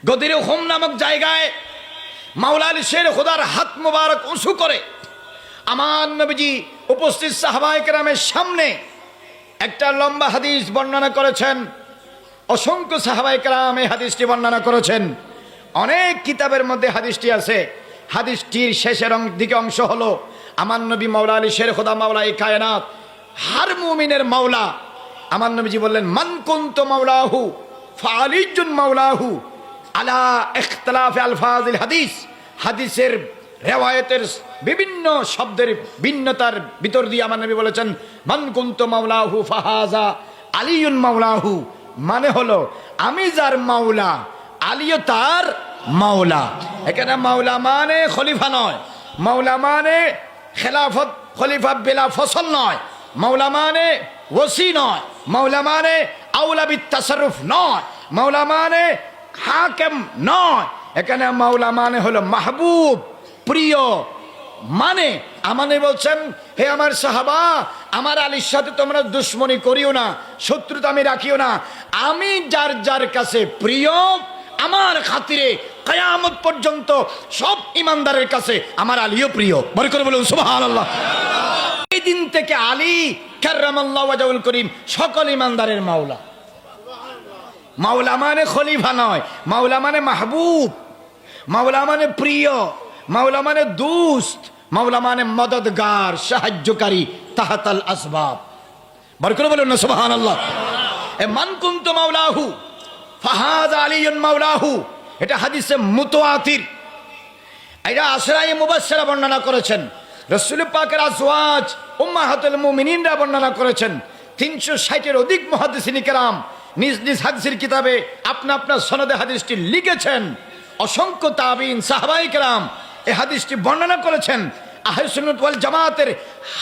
গদির home নামক জায়গায় মাওলা আলী শের খোদার হাত মোবারক উঁচু করে আমার নবীজি উপস্থিত সাহাবায়ে কেরামের সামনে একটা লম্বা হাদিস বর্ণনা করেছেন। অসংখ্য সাহাবায়ে কেরাম এই হাদিসটি বর্ণনা করেছেন। অনেক কিতাবের মধ্যে হাদিসটি আছে। হাদিসটির শেষের দিকে অংশ হলো আমার নবী মাওলা আলী শের খোদা মাওলা এই কায়নাত হার মুমিনের মাওলা। আমার নবীজি বললেন, মান কুনতু মাওলাহু ফাআলিজুন মাওলাহু আলা ইখতিলাফ আলফাজিল হাদিস। হাদিসের রেওয়ায়েতের বিভিন্ন শব্দের ভিন্নতার ভিতর দিয়ে আমার নবী বলেছেন, মান কুনতু মাওলাহু ফাহাজা আলিয়ুন মাওলাহু, মানে হলো আমি যার মাওলা আলীও তার মাওলা। এখানে মাওলা মানে খলিফা নয়, মাওলা মানে খেলাফত খলিফা বেলা ফসল নয়, মাওলা মানে ওসি নয়, মাওলা মানে আউলা বিত তাসাররুফ নয়, মাওলা মানে হাকিম নয়। এখানে মাওলা মানে হলো মাহবুব, প্রিয়। মানে আমানে বলছেন, হে আমার সাহাবা, আমার আলীর সাথে তোমরা দুশ্মনী করিও না, শত্রুতা আমি রাখিও না। আমি যার যার কাছে প্রিয়, আমার খাতিরে কিয়ামত পর্যন্ত সব ইমানদারের কাছে আমার আলীও প্রিয়। বড় করে বলুন সুবহানাল্লাহ। এই দিন থেকে আলী কাররামাল্লাহু ওয়াজহুল করিম সকল ইমানদারের মাওলা। মাওলা মানে খলিফা নয়, মাওলা মানে মাহবুব, মাওলা মানে প্রিয়, মাওলা মানে দোস্ত, মাওলা মানে মদদগার, সাহায্যকারী, তাহাতাল আসবাব। বড় করে বলুন না সুবহানাল্লাহ। এ মান কুনতু মাওলাহু ফাহাযা আলিয়ুন মাওলাহু, এটা হাদিসে মুতাওয়াতির। এটা আশরায়ে মুবাশশারা বর্ণনা করেছেন, রাসূল পাকের আজওয়াজ উম্মাহাতুল মুমিনিনরা বর্ণনা করেছেন। 360 এর অধিক মুহাদ্দিসিন কেরাম নিজ নিজ হাদিসের কিতাবে আপনা আপনার সনদে হাদিসটি লিখেছেন। অসংখ্য তাবিঈন সাহাবায়ে কেরাম এই হাদিসটি বর্ণনা করেছেন। আহলে সুন্নাত ওয়াল জামাতের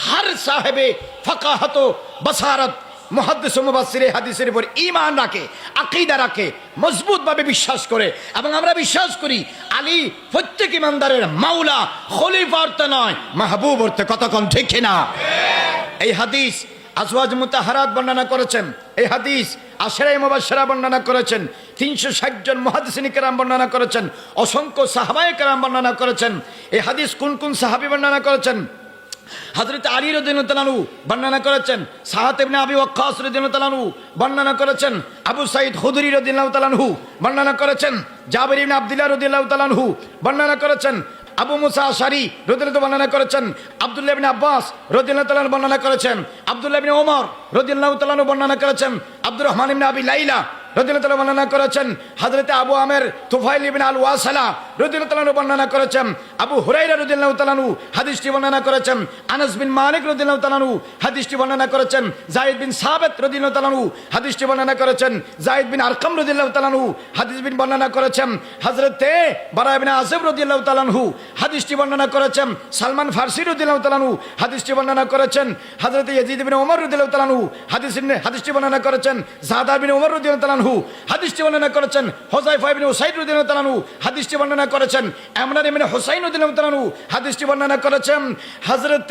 হর সাহেবে ফাকাহাত বাসারাত মুহাদ্দিস ও মুফাসসির এই হাদিসের উপর ঈমান রাখে, আকীদা রাখে, মজবুতভাবে বিশ্বাস করে। এবং আমরা বিশ্বাস করি আলী প্রত্যেক ইমানদারের মাওলা, খলিফা অর্থে নয়, মাহবুব অর্থে। কতক্ষণ ঠিক কিনা? এই হাদিস আজওয়াজ মুতাহারাত বর্ণনা করেছেন, এই হাদিস আশরায়ে মুবাশশারা বর্ণনা করেছেন, 360 জন মুহাদ্দিসিন কেরাম বর্ণনা করেছেন, অসংখ্য সাহাবায়ে কেরাম বর্ণনা করেছেন। এই হাদিস কোন কোন সাহাবী বর্ণনা করেছেন? হযরত আলী রাদিয়াল্লাহু তাআলা আনহু বর্ণনা করেছেন, সাআদ ইবনে আবি ওয়াক্কাস রাদিয়াল্লাহু তাআলা আনহু বর্ণনা করেছেন, আবু সাঈদ খুদরি রাদিয়াল্লাহু তাআলা আনহু বর্ণনা করেছেন, জাবির ইবনে আব্দুল্লাহ রাদিয়াল্লাহু তাআলা আনহু বর্ণনা করেছেন, আবু মুসা আশআরী রাদিয়াল্লাহু বর্ণনা করেছেন, আব্দুল্লাহ ইবনে আব্বাস রাদিয়াল্লাহু তাআলা বর্ণনা করেছেন, আব্দুল্লাহ ইবনে ওমর রাদিয়াল্লাহু তাআলা বর্ণনা করেছেন, আব্দুর রহমান ইবনে আবি লাইলা রাদিয়াল্লাহু তাআলা বর্ণনা করেছেন, হযরত আবু আমের তুফাইল ইবনে আল ওয়াসালা রাদিয়াল্লাহু তাআলা বর্ণনা করেছেন, আবু হুরায়রা রাদিয়াল্লাহু তাআলা হাদিসটি বর্ণনা করেছেন, আনাস বিন মালিক রাদিয়াল্লাহু তাআলা হাদিসটি বর্ণনা করেছেন, যায়েদ বিন সাবিত রাদিয়াল্লাহু তাআলা হাদিসটি বর্ণনা করেছেন, যায়েদ বিন আরকাম রাদিয়াল্লাহু তাআলা হাদিস বিন বর্ণনা করেছেন, হযরত বারা ইবনে আযিব রাদিয়াল্লাহু তাআলা হাদিসটি বর্ণনা করেছেন, সালমান ফারসি রাদিয়াল্লাহু তাআলা হাদিসটি বর্ণনা করেছেন, হযরত ইয়াজিদ ইবনে ওমর রাদিয়াল্লাহু তাআলা হাদিসটি বর্ণনা করেছেন, যাদা বিন ওমর রাদিয়াল্লাহু তাআলা হাদিসটি বর্ণনা করেছেন, হুযায়ফা ইবনে উসাইদ রাদিয়াল্লাহু তাআলা হাদিসটি বর্ণনা করেছেন, ইমরান ইবনে হুসাইন রাদিয়াল্লাহু তাআলা হাদিসটি বর্ণনা করেছেন, হযরত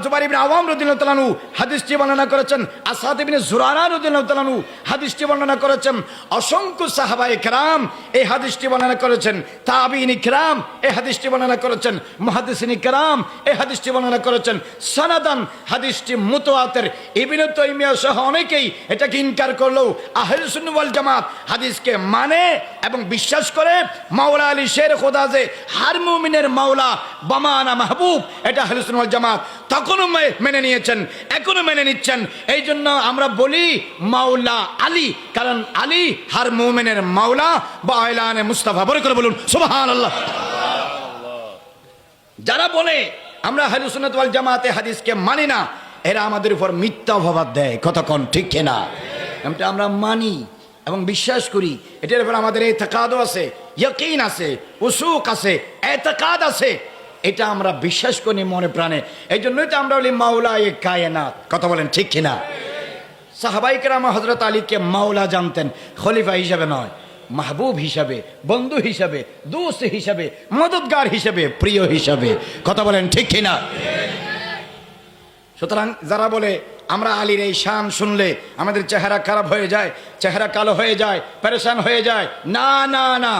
জুবাইর ইবনে আওয়াম রাদিয়াল্লাহু তাআলা হাদিসটি বর্ণনা করেছেন, আসাদ ইবনে জুরারা রাদিয়াল্লাহু তাআলা হাদিসটি বর্ণনা করেছেন। অসংখ্য সাহাবায়ে কেরাম এই হাদিসটি বর্ণনা করেছেন, তাবিঈন কিরাম এই হাদিসটি বর্ণনা করেছেন, মুহাদ্দিসিন কিরাম এই হাদিসটি বর্ণনা করেছেন। সনদান হাদিসটি মুতাওয়াতির। ইবনে তাইমিয়া সহ অনেকেই এটাকে ইনকার করলেও আহলে সুন্নাত ওয়াল জামাত হাদিসকে মানে এবং বিশ্বাস করে। মাওলা আলী শের খোদা যে হার মুমিনের মাওলা বামানা মাহবুব, এটা আহলে সুন্নাত ওয়াল জামাত তখনও মেনে নিয়েছেন, এখনো মেনে নিচ্ছেন। এই জন্য আমরা বলি মাওলা আলী, কারণ আলী হার মুমিনের মাওলা বা আয়লানে মুস্তাফা। বড় করে বলুন সুবহানাল্লাহ। যারা বলে আমরা আহলে সুন্নাত ওয়াল জামাতে হাদিসকে মানি না, এরা আমাদের উপর মিথ্যা অপবাদ দেয়। কতক্ষণ ঠিক কিনা? এটা আমরা মানি এবং বিশ্বাস করি, এটার উপর আমাদের ইতিকাদও আছে, ইয়াকিন আছে, উসুক আছে, ইতিকাদ আছে। এটা আমরা বিশ্বাস করি মনে প্রাণে। এই জন্যই তো আমরা বলি মাওলায়ে কায়নাত। কথা বলেন ঠিক কিনা? সাহাবায়ে কেরাম হযরত আলীকে মাওলা জানতেন, খলিফা হিসাবে নয়, মাহবুব হিসাবে, বন্ধু হিসাবে, দোস্ত হিসাবে, মদদগার হিসাবে, প্রিয় হিসাবে। কথা বলেন ঠিক কিনা? সুতরাং যারা বলে আমরা আলীর এই শান শুনলে আমাদের চেহারা খারাপ হয়ে যায়, চেহারা কালো হয়ে যায়, পেরেশান হয়ে যায়। না না না,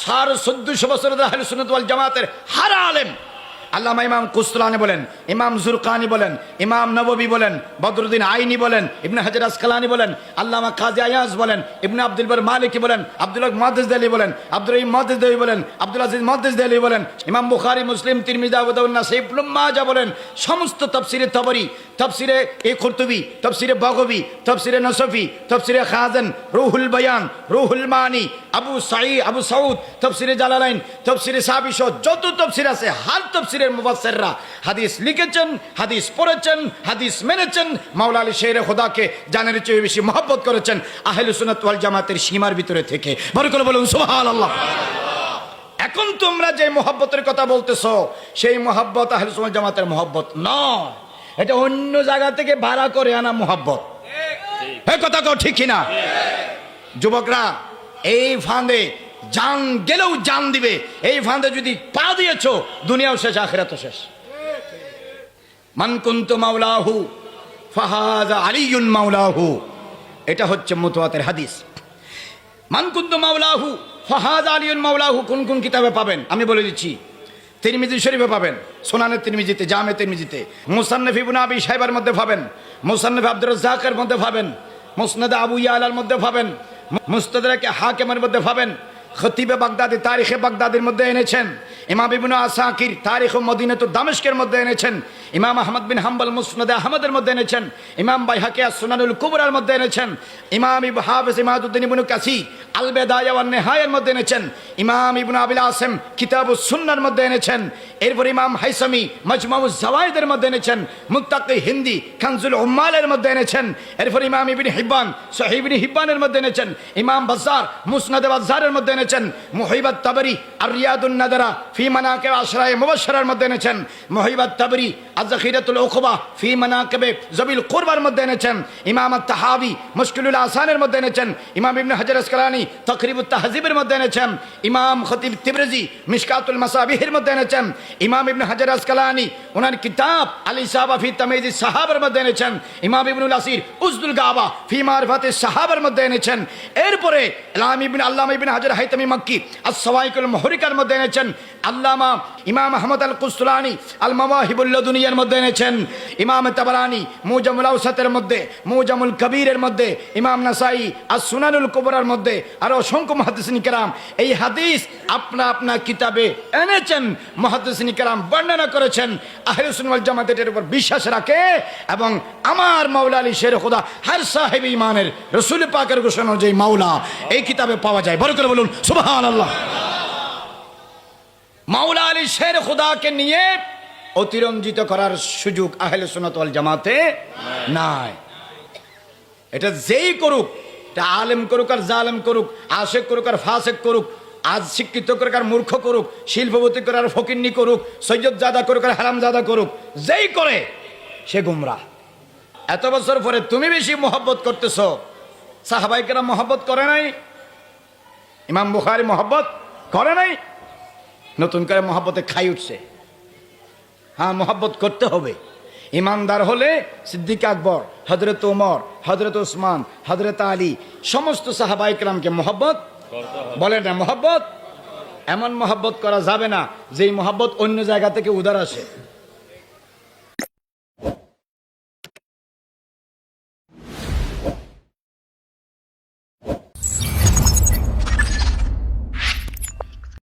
1450 বছর ধরে আহলে সুন্নাত ওয়াল জামাতের হার আলেম, আল্লামা ইমাম কুসতুলানি বলেন, ইমাম জুরকানি বলেন, ইমাম নববী বলেন, বদরুদ্দিন আইনি বলেন, ইবনে হাজার আসকালানি বলেন, আল্লামা কাজী আয়াজ বলেন, ইবনে আব্দুল বার মালিকি বলেন, আব্দুল্লাহ মুহাদ্দিস দেহলি বলেন, আব্দুর রহিম মুহাদ্দিস দেহলি বলেন, আব্দুল আজিজ মুহাদ্দিস দেহলি বলেন, ইমাম বুখারী, মুসলিম, তিরমিজি, আবু দাউদ, নাসাঈ, ইবনে মাজাহ বলেন, সমস্ত তাফসিরে তাবরী, তাফসিরে কুরতুবী, তাফসিরে বাগবী, তাফসিরে নসফি, তাফসিরে খাজান, রুহুল বায়ান, রুহুল মানি, আবু সাউদ, তাফসিরে জালালাইন, তাফসিরে সাহাবী সহ যত তাফসির আছে, হার তাফসিরের মুফাসসিররা হাদিস লিখেছেন, হাদিস পড়েছেন, হাদিস মেনেছেন, মাওলা আলী শেরে খোদাকে জানের চেয়ে বেশি মহব্বত করেছেন আহলে সুন্নাত ওয়াল জামাতের সীমার ভিতরে থেকে। বড় করে বলুন সুবহানাল্লাহ। এখন তোমরা যে মহব্বতের কথা বলতেছো, সেই মহব্বত আহলে সুন্নাত জামাতের মহব্বত নয়, এটা অন্য জায়গা থেকে ভাড়া করে আনা মহব্বত। এই কথা কও ঠিক কিনা? যুবকরা, এই ফাঁদে জান গেলেও জান দিবে, এই ফাঁদে যদি পা দিয়েছো দুনিয়াও শেষ, আখিরাতও শেষ। মান কুনতু মাওলাহু ফাহাযা আলিয়ুন মাওলাহু, এটা হচ্ছে মুতওয়াতির হাদিস। মান কুনতু মাওলাহু ফাহাযা আলিয়ুন মাওলাহু কোন কোন কিতাবে পাবেন আমি বলে দিচ্ছি। তিরমিজি শরীফে পাবেন, সুনানে তিরমিজিতে, জামে তিরমিজিতে, মুসান্নাফ ইবনে আবি শাইবার মধ্যে পাবেন, মুসান্নাফ আব্দুর রাজ্জাকের মধ্যে পাবেন, মুসনাদ আবু ইয়ালার মধ্যে পাবেন, মুস্তাদরাকে হাকিমের মধ্যে পাবেন, খতিবে বাগদাদি তারিখে বাগদাদির মধ্যে এনেছেন, ইমাম ইবনে আসাকির তারিখ মদিনাতু দামেস্কের মধ্যে এনেছেন, ইমাম আহমদ বিন হাম্বল মুসনাদে আহমদের মধ্যে এনেছেন, ইমাম বাইহাকি সুনানুল কুবরার মধ্যে এনেছেন, ইমাম হাফিজ ইমাদউদ্দিন ইবনে কাসি আল বিদায়া ওয়ান নিহায়ার মধ্যে এনেছেন, ইমাম ইবনে আবিল আসিম কিতাবুস সুন্নাহর মধ্যে এনেছেন, এরপর ইমাম হাইসামি মাজমাউজ জাওয়াইদের মধ্যে এনেছেন, মুত্তাকি হিন্দি কানজুল উম্মালের মধ্যে এনেছেন, এরপর ইমাম ইবনে হিব্বান সহিহ ইবনে হিব্বানের মধ্যে এনেছেন, ইমাম বাজ্জার মুসনাদে বাজ্জারের মধ্যে এনেছেন, মুহিবাত তাবরি আর রিয়াদুন নাদারা ফি মানাকিব আশরায়ে মুবাশশারার মধ্যে এনেছেন, মুহিবাত তাবরি আয-যাখিরাতুল উকবা ফি মানাকিবে যাবিল কুরবার মধ্যে এনেছেন, ইমাম আত-তাহাবি মুশকিলুল আসানের মধ্যে এনেছেন, ইমাম ইবনে হাজার আসকালানি তাকরিবুত তাহযিবের মধ্যে এনেছেন, ইমাম খতিব তিবরিজি মিশকাতুল মাসাবিহের মধ্যে এনেছেন, ইমাম ইবনে হাজার আসকালানি ওনার কিতাব আল ইসাবা ফি তাময়িজিস সাহাবার মধ্যে এনেছেন, ইমাম ইবনুল আসির উজদুল গাবা ফি মারিফাতিস সাহাবার মধ্যে এনেছেন, এরপরে আল্লামা ইবনে হাজার হাইতামি মক্কি আস-সাওয়াইকুল মুহরিকার মধ্যে এনেছেন, আল্লামা ইমাম আহমদ আল কুসতুলানি আল মাওয়াহিবুল লাদুনিয়ার মধ্যে এনেছেন, ইমাম তাবরানি মুজামুল আওসাতের মধ্যে, মুজামুল কবিরের মধ্যে, ইমাম নাসাই আস-সুনানুল কুবরার মধ্যে, আর অসংখ্য মুহাদ্দিসিন কিরাম এই হাদিস আপনা আপনা কিতাবে এনেছেন। মুহাদ্দিসিন কিরাম বর্ণনা করেছেন, আহলে সুন্নাত ওয়াল জামাত এর উপর বিশ্বাস রাখে এবং আমার মাওলা আলী শের খোদা হর সাহেব ঈমানের রাসূল পাকের ঘোষণা যে মাওলা এই কিতাবে পাওয়া যায়। বড় করে বলুন সুবহানাল্লাহ। মাওলা আলী শের খোদাকে নিয়ে অতিরঞ্জিত করার সুযোগ আহলে সুন্নাত ওয়াল জামাতে নাই। এটা যেই করুক, এটা আলেম করুক আর জালেম করুক, আশেক করুক আর ফাসেক করুক, আজ শিক্ষিত করুক আর মূর্খ করুক, শিল্পপতি করুক আর ফকিন্নি করুক, সৈয়দ জাদা করুক আর হারাম জাদা করুক, যেই করে সে গুমরাহ। এত বছর পরে তুমি বেশি মহব্বত করতেছ, সাহাবায়ে কেরাম মহব্বত করে নাই, ইমাম বুখারী মহব্বত করে নাই, নতুন করে মহব্বতে খাই উঠছে। হ্যাঁ, মহব্বত করতে হবে। ইমানদার হলে সিদ্দিক আকবর, হযরত ওমর, হযরত উসমান, হযরত আলী সমস্ত সাহাবায়ে কেরামকে মহব্বত বলেন না, মহব্বত এমন মহব্বত করা যাবে না যেই মহব্বত অন্য জায়গা থেকে উদার আসে।